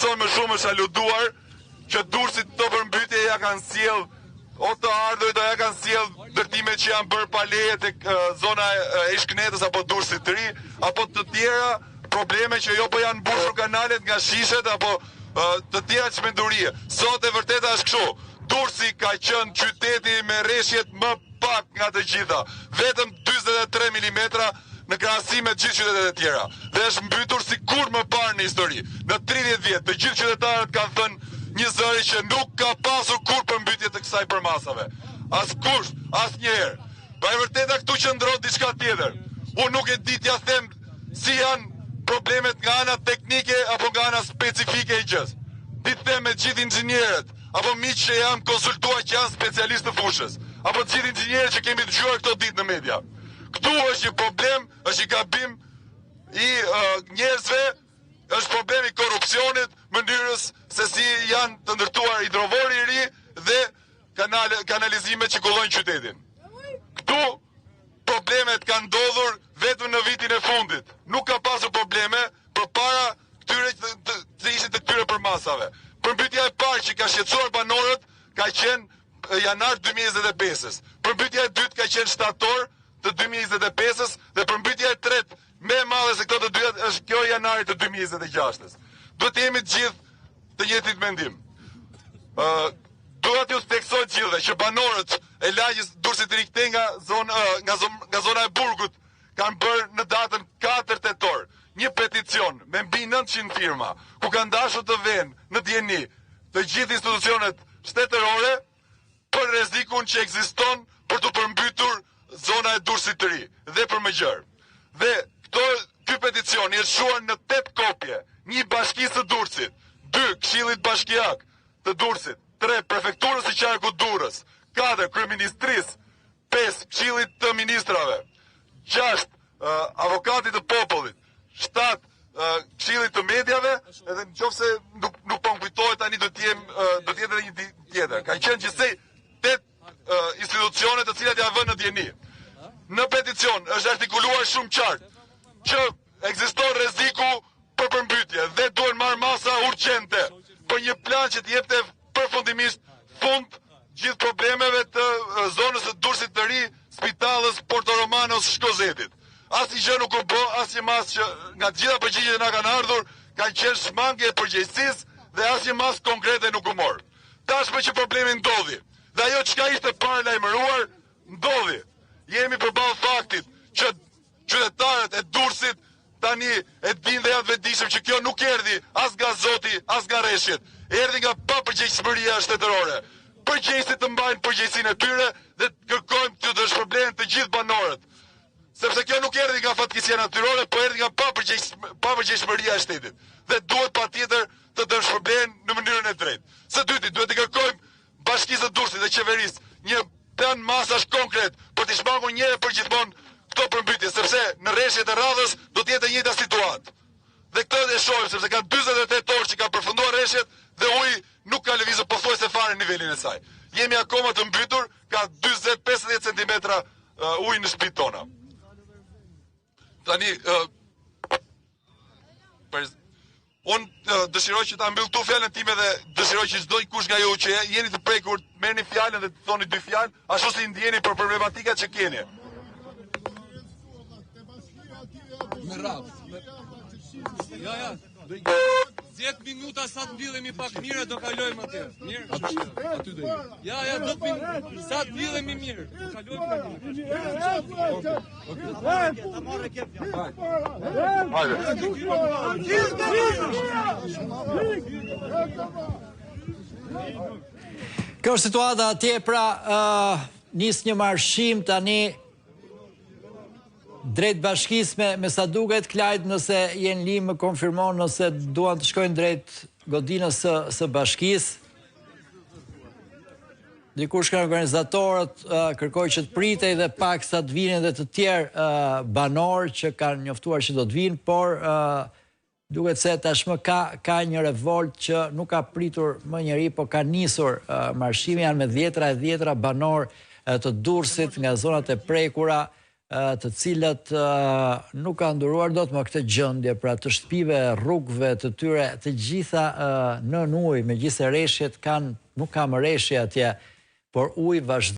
person më shumë është aluduar që Durrësit të përmbytje ja kanë sjell o të ardhurit ja kanë sjell ndërtimet që janë bërë pa leje tek zona e Iskënetës apo Durrësit të ri, apo të tjera probleme që jo po janë mbushur kanalet nga shishet apo të tjera çmendurie. Sot e vërteta është kështu. Durrësi ka qenë qyteti me rreshjet më pak nga të gjitha, vetëm 43 mm në krahasim me gjithë qytetet e tjera. Dhe është mbytur sikur më parë në histori. Në 30 vjet të gjithë qytetarët kanë thënë një zëri që nuk ka pasur kur përmbytje të kësaj përmasave. Askush, asnjëherë. Pa e vërteta këtu qëndron diçka tjetër. Unë nuk e di t'ja them si janë problemet nga ana teknike apo nga ana specifike e gjës. Ti them me gjithë inxhinierët apo miq që jam konsultuar që janë specialistë të fushës, apo të gjithë inxhinierët që kemi dëgjuar këto ditë në media. Këtu është një problem, është një gabim i njerëzve, është problem i korrupsionit, mënyrës se si janë të ndërtuar hidrovori i ri dhe kanalizimet që kullojnë qytetin. Këtu problemet kanë ndodhur vetëm në vitin e fundit. Nuk ka pasur probleme përpara këtyre të ishin të këtyre përmasave. Përmbytja e parë që ka shqetësuar banorët ka qenë janar 2025-s. Përmbytja e dytë ka qenë shtator të 2025-s dhe përmbytja e tretë më e madhe se këto të dyja është kjo janari të 2026-s. Duhet të jemi të gjithë të njëjtit mendim. Duhet t'ju theksoj të gjithëve që banorët e lagjës Durrësit të ri nga zona e Burgut kanë bërë në datën 4 tetor një peticion me mbi 900 firma ku kanë dashur të vënë në dieni të gjithë institucionet shtetërore për rrezikun që ekziston për të përmbytur zona e Durrësit të ri dhe për më gjërë. Dhe ky peticion i është shuar në 8 kopje, 1 bashkisë të Durrësit, 2 Këshillit Bashkiak të Durrësit, 3 prefekturës së qarkut Durrës, 4 kryeministrisë, 5 Këshillit të ministrave, 6 avokatit të popullit, 7 Këshillit të mediave, edhe nëse nuk po më kujtohet tani do të jetë edhe një tjetër. Kanë qenë gjithsej 8 institucione të cilat janë vënë në dieni. Në peticion është artikuluar shumë qartë që ekziston rreziku për përmbytje dhe duhen marrë masa urgjente për një plan që të jepte përfundimisht fund gjithë problemeve të zonës së Durrësit të ri, Spitalës, Porto Romanos, Shkozetit. Asnjë gjë nuk u bë, asnjë mas që nga të gjitha përgjigjet që na kanë ardhur kanë qenë shmangje e përgjegjësisë dhe asnjë mas konkrete nuk u mor. Tashmë që problemi ndodhi dhe ajo çka ishte paralajmëruar ndodhi. Jemi përballë faktit që qytetarët e Durrësit tani e dinë dhe janë vetëdijshëm që kjo nuk erdhi as nga Zoti, as nga rreshjet. Erdhi nga papërgjegjësia shtetërore. Përgjegjësit të mbajnë përgjegjësinë e tyre dhe kërkojmë të dëshpërblen të gjithë banorët. Sepse kjo nuk erdhi nga fatkeqësia natyrore, por erdhi nga papërgjegjësia e shtetit. Dhe duhet patjetër të dëshpërblen në mënyrën e drejtë. Së dyti, duhet të kërkojmë bashkisë të Durrësit dhe qeverisë një plan masash konkret për të shmangur një herë për gjithmonë këto përmbytje, sepse në rreshjet e radhës do të jetë e njëjta situatë. Dhe këtë e shohim sepse ka 48 orë që ka përfunduar rreshjet dhe uji nuk ka lëvizur pothuajse fare në nivelin e saj. Jemi akoma të mbytur, ka 40-50 cm ujë në shtëpitë tona. Tani unë dëshiroj që ta mbyll këtu fjalën time dhe dëshiroj që çdo kush nga ju që jeni të prekur, merrni fjalën dhe të thoni 2 fjalë, ashtu si ndjeni për problematikat që keni. Me radhë. Ja. 10 minuta sa të mbillemi pak mirë do kalojmë atje. Mirë. Aty do jemi. Ja, 10 minuta. Sa të mbillemi mirë, do kalojmë atje. Ta marrë ke fjalë. Kjo është situata atje, pra nis një marshim tani drejt bashkisë me sa duket. Klajt, nëse jenë li më konfirmon nëse duan të shkojnë drejt godinës së bashkisë. Dikush nga organizatorët kërkoj që të pritej dhe pak sa të vinin dhe të tjerë banorë që kanë njoftuar që do të vinë, por duket se tashmë ka një revolt që nuk ka pritur më njëri, po ka nisur marshimi, janë me dhjetra e dhjetra banorë të Durrësit nga zonat e prekura, të cilët nuk kanë nduruar dot më këtë gjendje, pra të shtëpive, rrugëve të tyre, të gjitha nën ujë, megjithëse rreshjet nuk ka më rreshje atje, por uji vazhdon